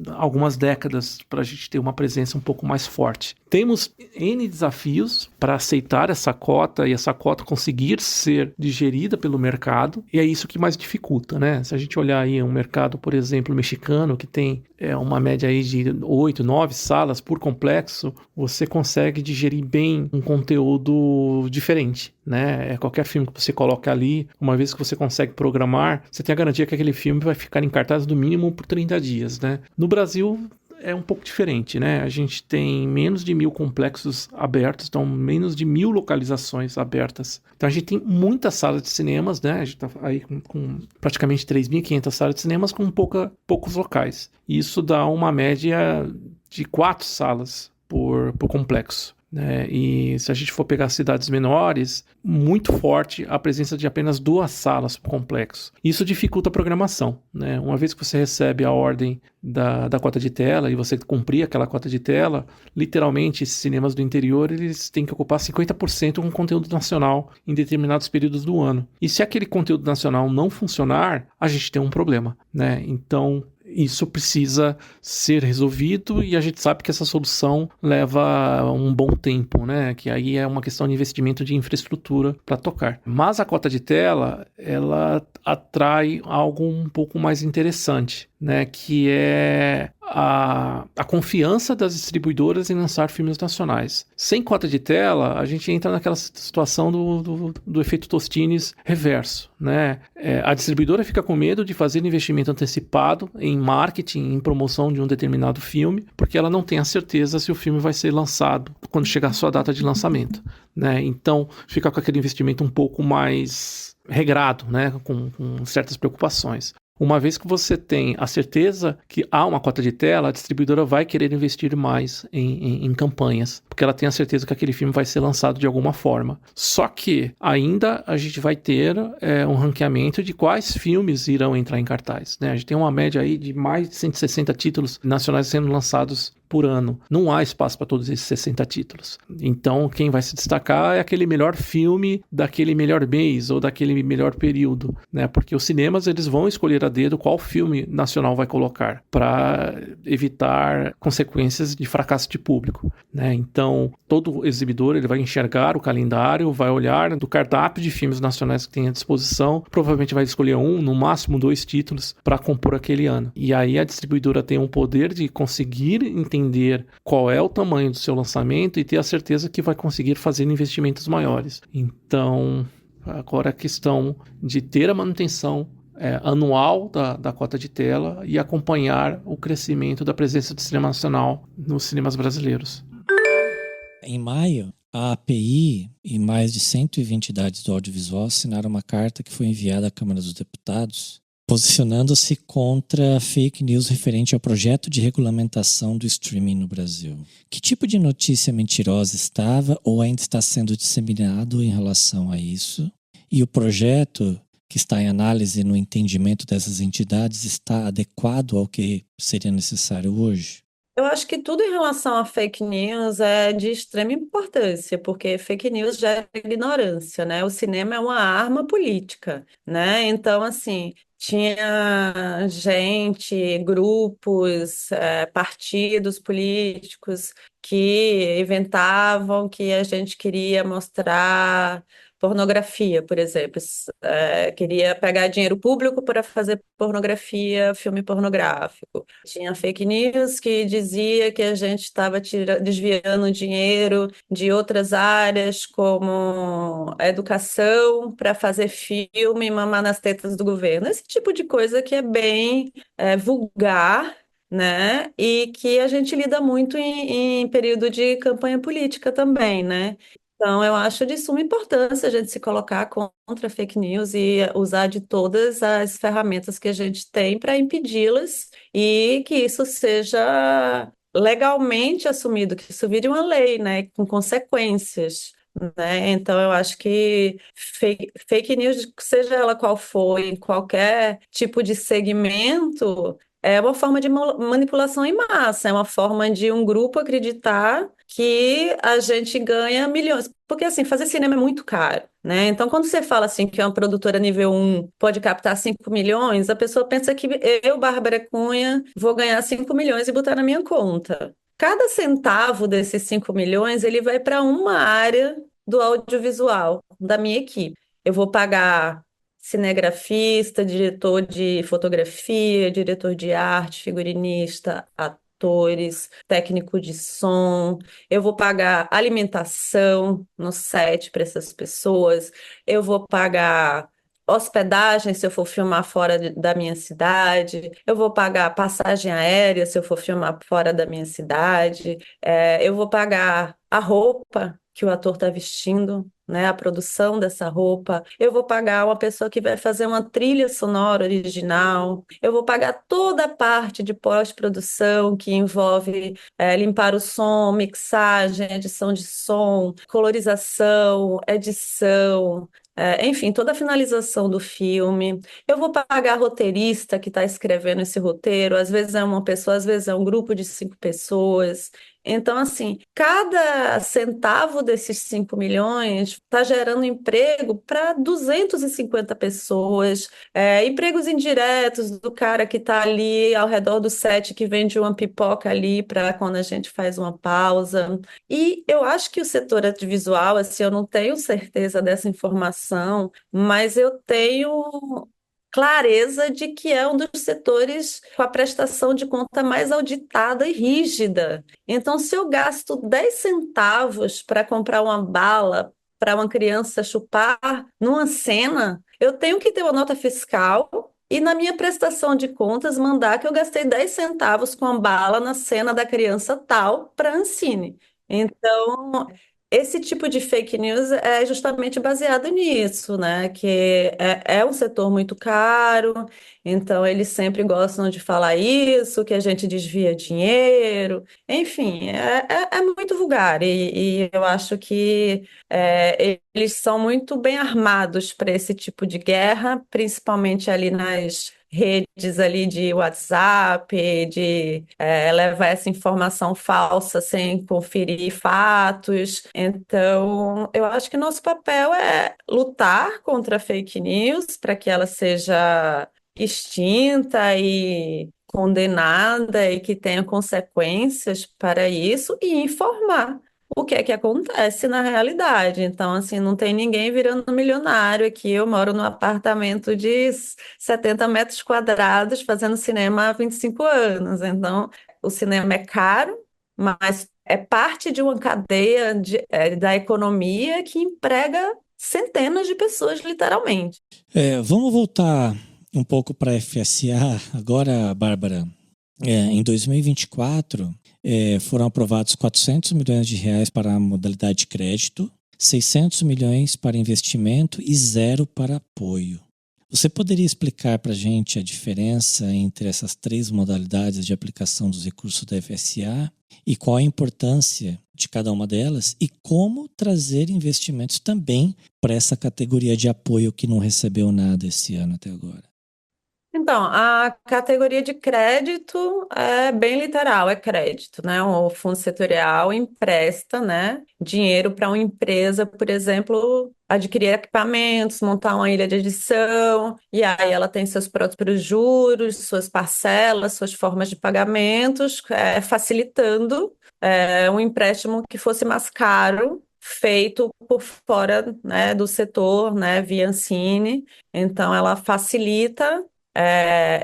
algumas décadas para a gente ter uma presença um pouco mais forte. Temos N desafios para aceitar essa cota e essa cota conseguir ser digerida pelo mercado, e é isso que mais dificulta, né? Se a gente olhar aí um mercado, por exemplo, mexicano, que tem uma média aí de 8, 9 salas por complexo, você consegue digerir bem um conteúdo diferente, né? Qualquer filme que você coloca ali, uma vez que você consegue programar, você tem a garantia que aquele filme vai ficar em cartaz no mínimo por 30 dias, né? No Brasil é um pouco diferente, né? A gente tem menos de 1.000 complexos abertos, então menos de 1.000 localizações abertas. Então a gente tem muitas salas de cinemas, né? A gente tá aí com praticamente 3.500 salas de cinemas com poucos locais. E isso dá uma média de 4 salas por complexo, né? E se a gente for pegar cidades menores, muito forte a presença de apenas 2 salas por complexo. Isso dificulta a programação, né? Uma vez que você recebe a ordem da cota de tela e você cumprir aquela cota de tela, literalmente esses cinemas do interior eles têm que ocupar 50% com conteúdo nacional em determinados períodos do ano. E se aquele conteúdo nacional não funcionar, a gente tem um problema, né? Então isso precisa ser resolvido e a gente sabe que essa solução leva um bom tempo, né? Que aí é uma questão de investimento de infraestrutura para tocar. Mas a cota de tela, ela atrai algo um pouco mais interessante, né? Que é a confiança das distribuidoras em lançar filmes nacionais. Sem cota de tela, a gente entra naquela situação do efeito Tostines reverso, né? A distribuidora fica com medo de fazer investimento antecipado em marketing, em promoção de um determinado filme, porque ela não tem a certeza se o filme vai ser lançado quando chegar a sua data de lançamento, né? Então, fica com aquele investimento um pouco mais regrado, né? Com certas preocupações. Uma vez que você tem a certeza que há uma cota de tela, a distribuidora vai querer investir mais em campanhas, porque ela tem a certeza que aquele filme vai ser lançado de alguma forma. Só que ainda a gente vai ter um ranqueamento de quais filmes irão entrar em cartaz, né? A gente tem uma média aí de mais de 160 títulos nacionais sendo lançados por ano. Não há espaço para todos esses 60 títulos. Então, quem vai se destacar é aquele melhor filme daquele melhor mês ou daquele melhor período, né? Porque os cinemas eles vão escolher a dedo qual filme nacional vai colocar para evitar consequências de fracasso de público, né? Então, todo exibidor ele vai enxergar o calendário, vai olhar do cardápio de filmes nacionais que tem à disposição, provavelmente vai escolher no máximo 2 títulos para compor aquele ano. E aí a distribuidora tem um poder de conseguir entender qual é o tamanho do seu lançamento e ter a certeza que vai conseguir fazer investimentos maiores. Então, agora a questão de ter a manutenção anual da cota de tela e acompanhar o crescimento da presença do cinema nacional nos cinemas brasileiros. Em maio, a API e mais de 120 entidades do audiovisual assinaram uma carta que foi enviada à Câmara dos Deputados posicionando-se contra fake news referente ao projeto de regulamentação do streaming no Brasil. Que tipo de notícia mentirosa estava ou ainda está sendo disseminado em relação a isso? E o projeto que está em análise no entendimento dessas entidades está adequado ao que seria necessário hoje? Eu acho que tudo em relação a fake news é de extrema importância, porque fake news gera ignorância, né? O cinema é uma arma política, né? Então, assim, tinha gente, grupos, partidos políticos que inventavam que a gente queria mostrar pornografia, por exemplo. Queria pegar dinheiro público para fazer pornografia, filme pornográfico. Tinha fake news que dizia que a gente estava desviando dinheiro de outras áreas, como a educação, para fazer filme e mamar nas tetas do governo. Esse tipo de coisa que é bem vulgar, né? E que a gente lida muito em período de campanha política também, né? Então, eu acho de suma importância a gente se colocar contra fake news e usar de todas as ferramentas que a gente tem para impedi-las e que isso seja legalmente assumido, que isso vire uma lei, né, com consequências, né? Então, eu acho que fake news, seja ela qual for, em qualquer tipo de segmento, é uma forma de manipulação em massa, é uma forma de um grupo acreditar que a gente ganha milhões. Porque, assim, fazer cinema é muito caro, né? Então, quando você fala, assim, que uma produtora nível um pode captar 5 milhões, a pessoa pensa que eu, Bárbara Cunha, vou ganhar 5 milhões e botar na minha conta. Cada centavo desses 5 milhões, ele vai para uma área do audiovisual, da minha equipe. Eu vou pagar cinegrafista, diretor de fotografia, diretor de arte, figurinista, atores, técnico de som. Eu vou pagar alimentação no set para essas pessoas. Eu vou pagar hospedagem se eu for filmar fora da minha cidade. Eu vou pagar passagem aérea se eu for filmar fora da minha cidade. Eu vou pagar a roupa que o ator está vestindo, né, a produção dessa roupa. Eu vou pagar uma pessoa que vai fazer uma trilha sonora original. Eu vou pagar toda a parte de pós-produção que envolve limpar o som, mixagem, edição de som, colorização, edição. Enfim, toda a finalização do filme. Eu vou pagar a roteirista que está escrevendo esse roteiro. Às vezes é uma pessoa, às vezes é um grupo de 5 pessoas. Então, assim, cada centavo desses 5 milhões está gerando emprego para 250 pessoas, empregos indiretos do cara que está ali ao redor do set, que vende uma pipoca ali para quando a gente faz uma pausa. E eu acho que o setor audiovisual, assim, eu não tenho certeza dessa informação, mas eu tenho clareza de que é um dos setores com a prestação de conta mais auditada e rígida. Então, se eu gasto 10 centavos para comprar uma bala para uma criança chupar numa cena, eu tenho que ter uma nota fiscal e na minha prestação de contas mandar que eu gastei 10 centavos com a bala na cena da criança tal para a Ancine. Então, esse tipo de fake news é justamente baseado nisso, né? Que é um setor muito caro, então eles sempre gostam de falar isso, que a gente desvia dinheiro, enfim, é muito vulgar e eu acho que eles são muito bem armados para esse tipo de guerra, principalmente ali nas redes ali de WhatsApp, de levar essa informação falsa sem conferir fatos. Então, eu acho que nosso papel é lutar contra a fake news para que ela seja extinta e condenada e que tenha consequências para isso e informar o que é que acontece na realidade. Então, assim, não tem ninguém virando milionário aqui. Eu moro num apartamento de 70 metros quadrados fazendo cinema há 25 anos. Então, o cinema é caro, mas é parte de uma cadeia da economia que emprega centenas de pessoas, literalmente. Vamos voltar um pouco para a FSA agora, Bárbara. Em 2024, foram aprovados 400 milhões de reais para a modalidade de crédito, 600 milhões para investimento e 0 para apoio. Você poderia explicar para a gente a diferença entre essas 3 modalidades de aplicação dos recursos da FSA e qual a importância de cada uma delas e como trazer investimentos também para essa categoria de apoio que não recebeu nada esse ano até agora? Então, a categoria de crédito é bem literal, é crédito, né? O fundo setorial empresta, né, dinheiro para uma empresa, por exemplo, adquirir equipamentos, montar uma ilha de edição, e aí ela tem seus próprios juros, suas parcelas, suas formas de pagamentos, facilitando um empréstimo que fosse mais caro, feito por fora, né, do setor, né, via Ancine. Então, ela facilita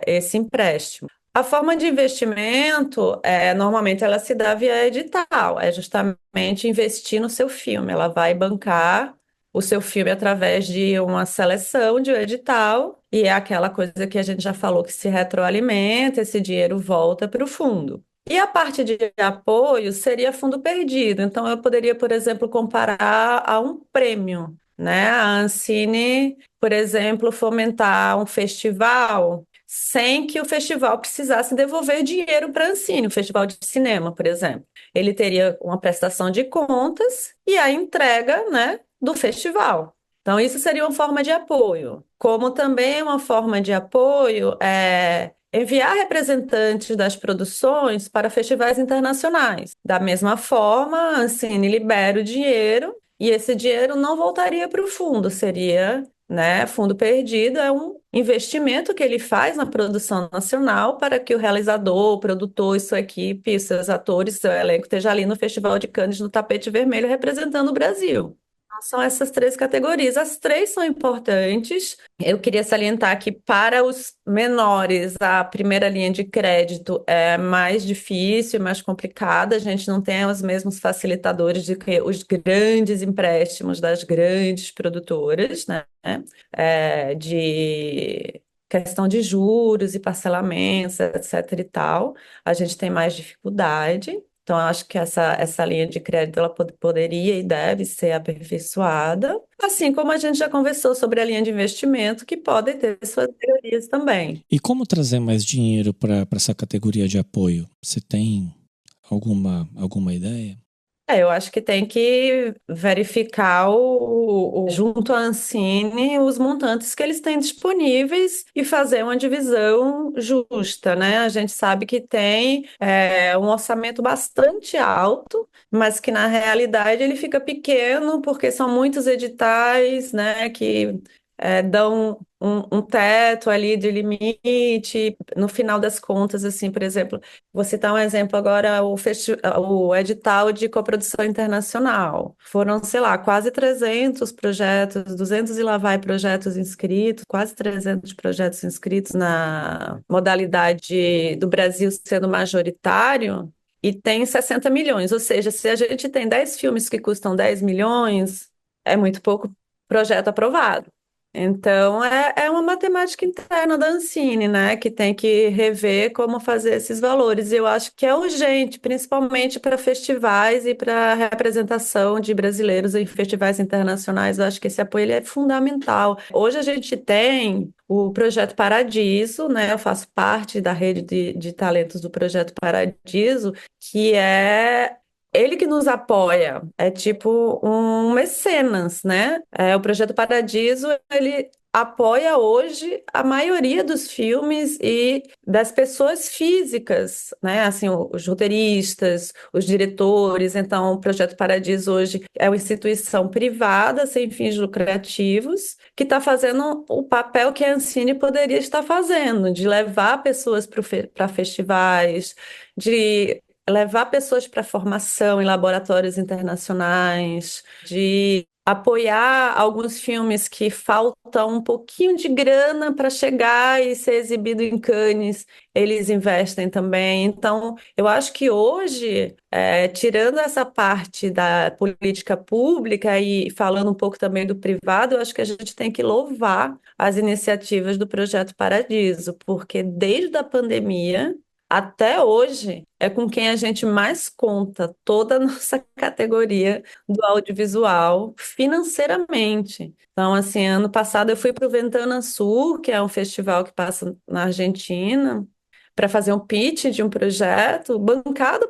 esse empréstimo. A forma de investimento, normalmente ela se dá via edital, é justamente investir no seu filme. Ela vai bancar o seu filme através de uma seleção de um edital, e é aquela coisa que a gente já falou que se retroalimenta, esse dinheiro volta para o fundo. E a parte de apoio seria fundo perdido. Então, eu poderia, por exemplo, comparar a um prêmio, né? A Ancine, por exemplo, fomentar um festival sem que o festival precisasse devolver dinheiro para a Ancine, um festival de cinema, por exemplo. Ele teria uma prestação de contas e a entrega, né, do festival. Então, isso seria uma forma de apoio. como também é uma forma de apoio, enviar representantes das produções para festivais internacionais. Da mesma forma, a Ancine libera o dinheiro e esse dinheiro não voltaria para o fundo, seria, né, fundo perdido, é um investimento que ele faz na produção nacional para que o realizador, o produtor e sua equipe, seus atores, seu elenco esteja ali no Festival de Cannes no tapete vermelho representando o Brasil. São essas três categorias. As três são importantes. Eu queria salientar que para os menores, a primeira linha de crédito é mais difícil, mais complicada. A gente não tem os mesmos facilitadores de que os grandes empréstimos das grandes produtoras, né? De questão de juros e parcelamentos, etc. e tal. A gente tem mais dificuldade. Então, eu acho que essa linha de crédito ela poderia e deve ser aperfeiçoada, assim como a gente já conversou sobre a linha de investimento, que podem ter suas melhorias também. E como trazer mais dinheiro para essa categoria de apoio? Você tem alguma ideia? Eu acho que tem que verificar junto à Ancine os montantes que eles têm disponíveis e fazer uma divisão justa, né? A gente sabe que tem um orçamento bastante alto, mas que na realidade ele fica pequeno porque são muitos editais, né, que dão um teto ali de limite. No final das contas, assim, por exemplo, vou citar um exemplo agora, o edital de coprodução internacional. Foram, sei lá, quase 300 projetos, 200 e lá vai projetos inscritos, quase 300 projetos inscritos na modalidade do Brasil sendo majoritário, e tem 60 milhões. Ou seja, se a gente tem 10 filmes que custam 10 milhões, é muito pouco projeto aprovado. Então, é uma matemática interna da Ancine, né, que tem que rever como fazer esses valores. E eu acho que é urgente, principalmente para festivais e para representação de brasileiros em festivais internacionais. Eu acho que esse apoio ele é fundamental. Hoje a gente tem o Projeto Paradiso, né, eu faço parte da rede de talentos do Projeto Paradiso, que é ele que nos apoia, é tipo um mecenas, né? O Projeto Paradiso, ele apoia hoje a maioria dos filmes e das pessoas físicas, né? Assim, os roteiristas, os diretores. Então, o Projeto Paradiso hoje é uma instituição privada, sem fins lucrativos, que está fazendo o papel que a Ancine poderia estar fazendo, de levar pessoas para festivais, de levar pessoas para formação em laboratórios internacionais, de apoiar alguns filmes que faltam um pouquinho de grana para chegar e ser exibido em Cannes, eles investem também. Então, eu acho que hoje, tirando essa parte da política pública e falando um pouco também do privado, eu acho que a gente tem que louvar as iniciativas do Projeto Paradiso, porque desde a pandemia até hoje, é com quem a gente mais conta toda a nossa categoria do audiovisual financeiramente. Então, assim, ano passado eu fui para o Ventana Sul, que é um festival que passa na Argentina, para fazer um pitch de um projeto bancada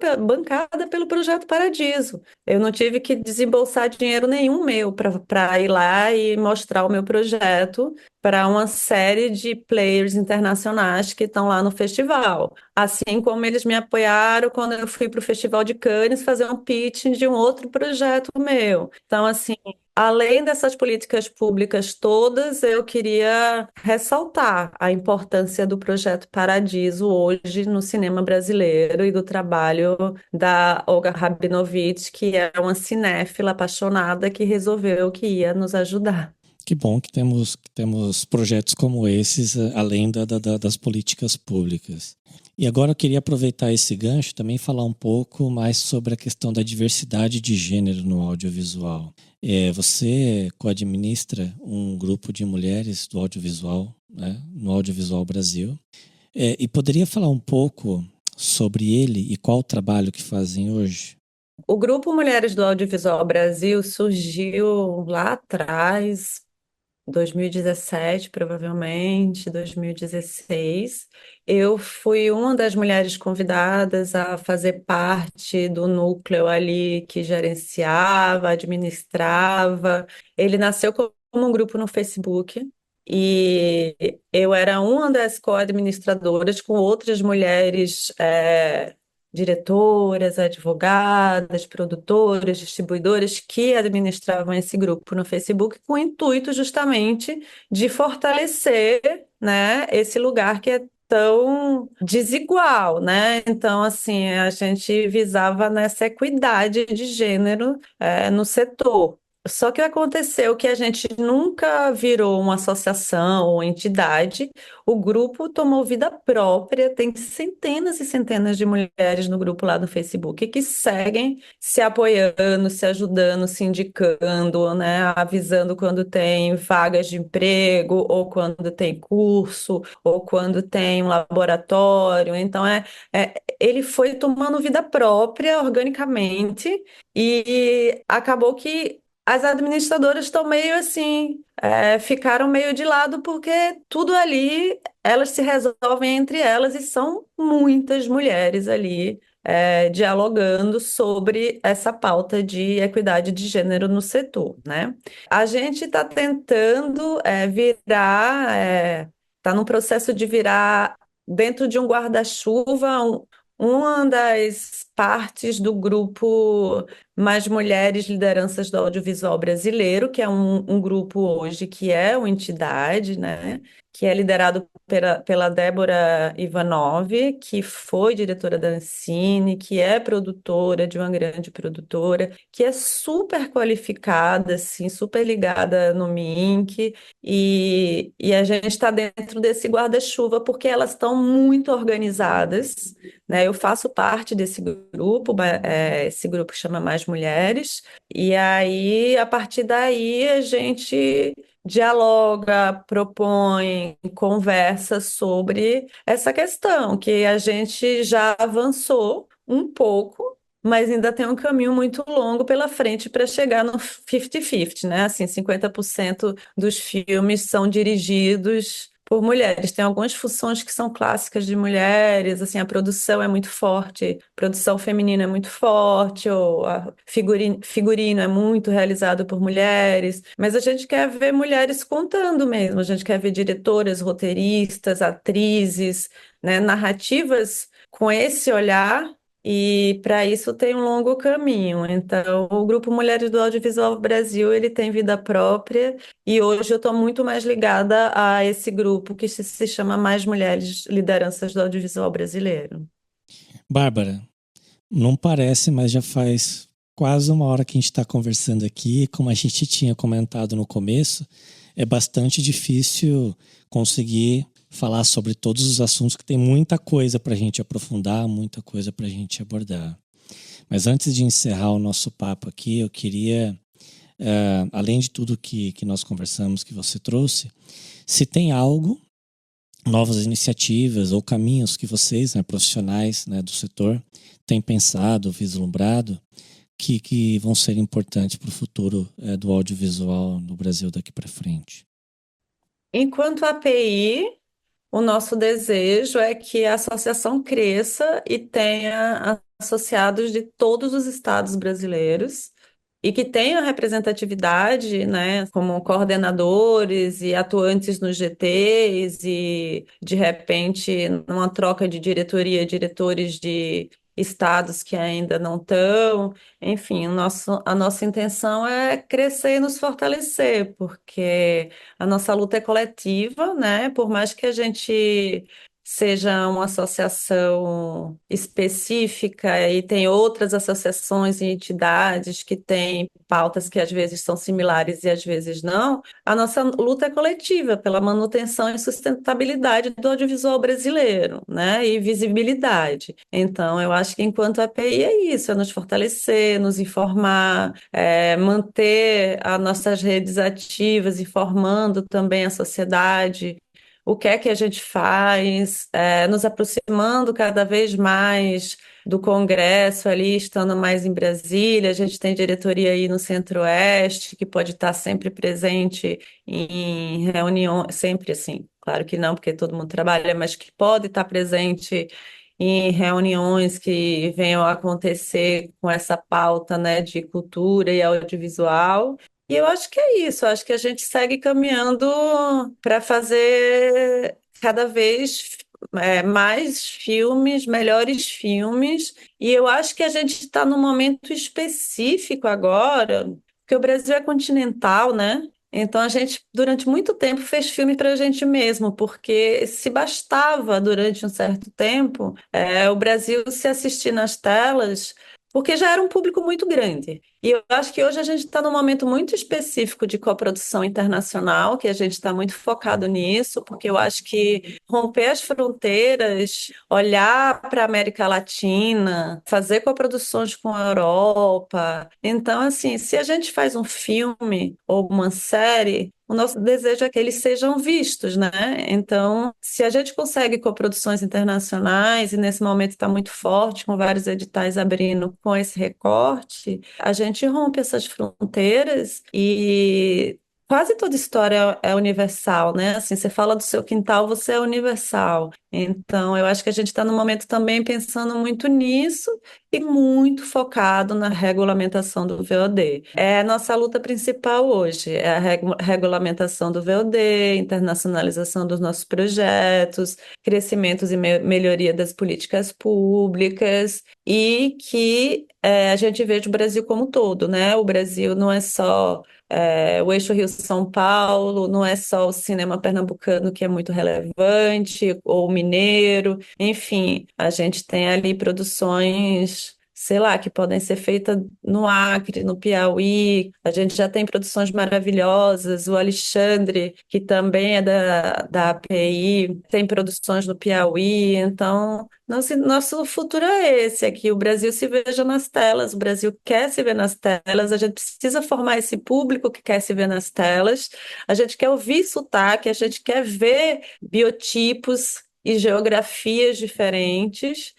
pelo Projeto Paradiso. Eu não tive que desembolsar dinheiro nenhum meu para ir lá e mostrar o meu projeto para uma série de players internacionais que estão lá no festival. Assim como eles me apoiaram quando eu fui para o Festival de Cannes fazer um pitch de um outro projeto meu. Então, assim, além dessas políticas públicas todas, eu queria ressaltar a importância do Projeto Paradiso hoje no cinema brasileiro e do trabalho da Olga Rabinovich, que é uma cinéfila apaixonada que resolveu que ia nos ajudar. Que bom que temos projetos como esses, além das políticas públicas. E agora eu queria aproveitar esse gancho e também falar um pouco mais sobre a questão da diversidade de gênero no audiovisual. Você coadministra um grupo de mulheres do audiovisual, né, no Audiovisual Brasil, e poderia falar um pouco sobre ele e qual o trabalho que fazem hoje? O Grupo Mulheres do Audiovisual Brasil surgiu lá atrás, 2017, provavelmente, 2016. Eu fui uma das mulheres convidadas a fazer parte do núcleo ali que gerenciava, administrava. Ele nasceu como um grupo no Facebook. e eu era uma das co-administradoras com outras mulheres, diretoras, advogadas, produtoras, distribuidoras que administravam esse grupo no Facebook com o intuito justamente de fortalecer, né, esse lugar que é tão desigual, né? Então, assim, a gente visava nessa equidade de gênero, no setor. Só que aconteceu que a gente nunca virou uma associação ou entidade, o grupo tomou vida própria, tem centenas e centenas de mulheres no grupo lá do Facebook que seguem se apoiando, se ajudando, se indicando, né, avisando quando tem vagas de emprego, ou quando tem curso, ou quando tem um laboratório. Então, ele foi tomando vida própria organicamente e acabou que as administradoras estão meio assim, ficaram meio de lado porque tudo ali elas se resolvem entre elas e são muitas mulheres ali, dialogando sobre essa pauta de equidade de gênero no setor, né? A gente está tentando virar, está no processo de virar dentro de um guarda-chuva, uma das partes do grupo Mais Mulheres Lideranças do Audiovisual Brasileiro, que é um grupo hoje que é uma entidade, né? Que é liderado pela Débora Ivanov, que foi diretora da Ancine, que é produtora de uma grande produtora, que é super qualificada, assim, super ligada no MINC, e a gente está dentro desse guarda-chuva porque elas estão muito organizadas, né? Eu faço parte desse grupo, esse grupo chama Mais Mulheres, e aí, a partir daí, a gente dialoga, propõe, conversa sobre essa questão, que a gente já avançou um pouco, mas ainda tem um caminho muito longo pela frente para chegar no 50-50, né? Assim, 50% dos filmes são dirigidos por mulheres. Tem algumas funções que são clássicas de mulheres, assim, a produção é muito forte, produção feminina é muito forte, ou a figurino é muito realizado por mulheres, mas a gente quer ver mulheres contando mesmo, a gente quer ver diretoras, roteiristas, atrizes, né, narrativas com esse olhar. E para isso tem um longo caminho. Então, o Grupo Mulheres do Audiovisual Brasil, ele tem vida própria e hoje eu estou muito mais ligada a esse grupo que se chama Mais Mulheres Lideranças do Audiovisual Brasileiro. Bárbara, não parece, mas já faz quase uma hora que a gente está conversando aqui. Como a gente tinha comentado no começo, é bastante difícil conseguir falar sobre todos os assuntos, que tem muita coisa para a gente aprofundar, muita coisa para a gente abordar. Mas antes de encerrar o nosso papo aqui, eu queria, além de tudo que nós conversamos, que você trouxe, se tem algo, novas iniciativas ou caminhos que vocês, né, profissionais, né, do setor, têm pensado, vislumbrado, que vão ser importantes para o futuro do audiovisual no Brasil daqui para frente. Enquanto API, o nosso desejo é que a associação cresça e tenha associados de todos os estados brasileiros e que tenha representatividade, né, como coordenadores e atuantes nos GTs e, de repente, numa troca de diretoria, diretores de estados que ainda não estão. Enfim, a nossa intenção é crescer e nos fortalecer, porque a nossa luta é coletiva, né? Por mais que a gente seja uma associação específica e tem outras associações e entidades que têm pautas que às vezes são similares e às vezes não, a nossa luta é coletiva pela manutenção e sustentabilidade do audiovisual brasileiro, né? E visibilidade. Então, eu acho que enquanto API é isso, é nos fortalecer, nos informar, manter as nossas redes ativas, informando também a sociedade o que é que a gente faz, nos aproximando cada vez mais do Congresso ali, estando mais em Brasília. A gente tem diretoria aí no Centro-Oeste, que pode estar sempre presente em reuniões, sempre assim, claro que não, porque todo mundo trabalha, mas que pode estar presente em reuniões que venham a acontecer com essa pauta, né, de cultura e audiovisual. E eu acho que é isso, eu acho que a gente segue caminhando para fazer cada vez mais filmes, melhores filmes, e eu acho que a gente está num momento específico agora, porque o Brasil é continental, né? Então a gente, durante muito tempo, fez filme para a gente mesmo, porque se bastava, durante um certo tempo, o Brasil se assistir nas telas, porque já era um público muito grande. E eu acho que hoje a gente está num momento muito específico de coprodução internacional, que a gente está muito focado nisso, porque eu acho que romper as fronteiras, olhar para a América Latina, fazer coproduções com a Europa. Então, assim, se a gente faz um filme ou uma série, o nosso desejo é que eles sejam vistos, né? Então, se a gente consegue coproduções internacionais, e nesse momento está muito forte, com vários editais abrindo com esse recorte, a gente rompe essas fronteiras e quase toda história é universal, né? Assim, você fala do seu quintal, você é universal. Então, eu acho que a gente está no momento também pensando muito nisso e muito focado na regulamentação do VOD. É a nossa luta principal hoje, é a regulamentação do VOD, internacionalização dos nossos projetos, crescimentos e melhoria das políticas públicas e que a gente veja o Brasil como um todo, né? O Brasil não é só o eixo Rio-São Paulo, não é só o cinema pernambucano que é muito relevante, ou mineiro, enfim, a gente tem ali produções, sei lá, que podem ser feitas no Acre, no Piauí, a gente já tem produções maravilhosas, o Alexandre, que também é da API, tem produções no Piauí, então nosso futuro é esse, é que o Brasil se veja nas telas, o Brasil quer se ver nas telas, a gente precisa formar esse público que quer se ver nas telas, a gente quer ouvir sotaque, a gente quer ver biotipos e geografias diferentes.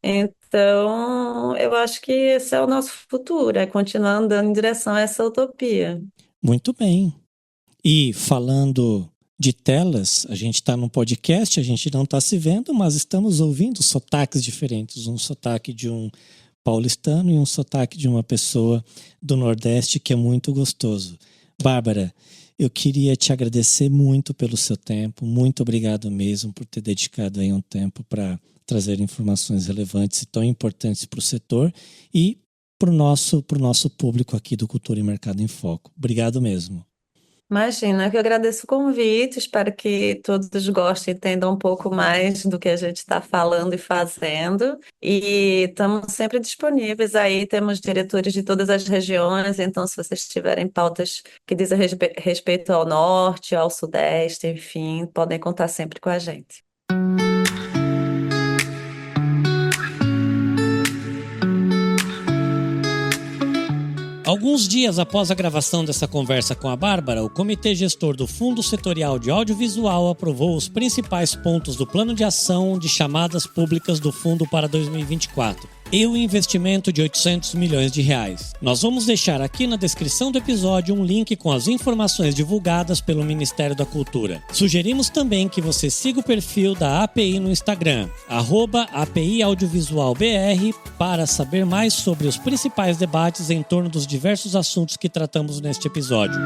Então, eu acho que esse é o nosso futuro, é continuar andando em direção a essa utopia. Muito bem. E falando de telas, a gente está num podcast, a gente não está se vendo, mas estamos ouvindo sotaques diferentes. Um sotaque de um paulistano e um sotaque de uma pessoa do Nordeste, que é muito gostoso. Bárbara, eu queria te agradecer muito pelo seu tempo. Muito obrigado mesmo por ter dedicado aí um tempo para trazer informações relevantes e tão importantes para o setor e para o nosso público aqui do Cultura e Mercado em Foco. Obrigado mesmo. Imagina, que eu agradeço o convite, espero que todos gostem e entendam um pouco mais do que a gente está falando e fazendo. E estamos sempre disponíveis aí, temos diretores de todas as regiões, então se vocês tiverem pautas que dizem respeito ao norte, ao sudeste, enfim, podem contar sempre com a gente. Alguns dias após a gravação dessa conversa com a Bárbara, o Comitê Gestor do Fundo Setorial de Audiovisual aprovou os principais pontos do Plano de Ação de Chamadas Públicas do Fundo para 2024 e o investimento de R$800 milhões. Nós vamos deixar aqui na descrição do episódio um link com as informações divulgadas pelo Ministério da Cultura. Sugerimos também que você siga o perfil da API no Instagram, @API Audiovisual BR, para saber mais sobre os principais debates em torno dos diversos assuntos que tratamos neste episódio.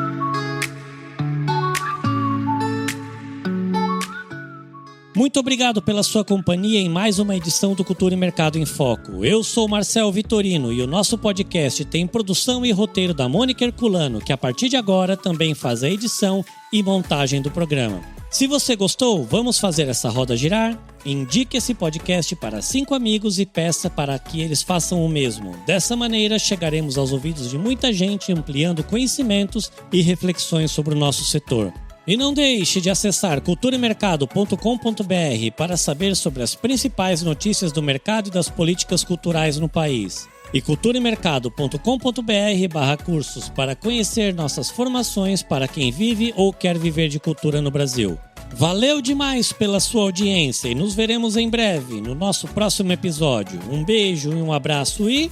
Muito obrigado pela sua companhia em mais uma edição do Cultura e Mercado em Foco. Eu sou Marcel Vitorino e o nosso podcast tem produção e roteiro da Mônica Herculano, que a partir de agora também faz a edição e montagem do programa. Se você gostou, vamos fazer essa roda girar? Indique esse podcast para 5 amigos e peça para que eles façam o mesmo. Dessa maneira, chegaremos aos ouvidos de muita gente, ampliando conhecimentos e reflexões sobre o nosso setor. E não deixe de acessar culturaemercado.com.br para saber sobre as principais notícias do mercado e das políticas culturais no país. E culturaemercado.com.br/cursos para conhecer nossas formações para quem vive ou quer viver de cultura no Brasil. Valeu demais pela sua audiência e nos veremos em breve no nosso próximo episódio. Um beijo e um abraço e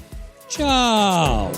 tchau!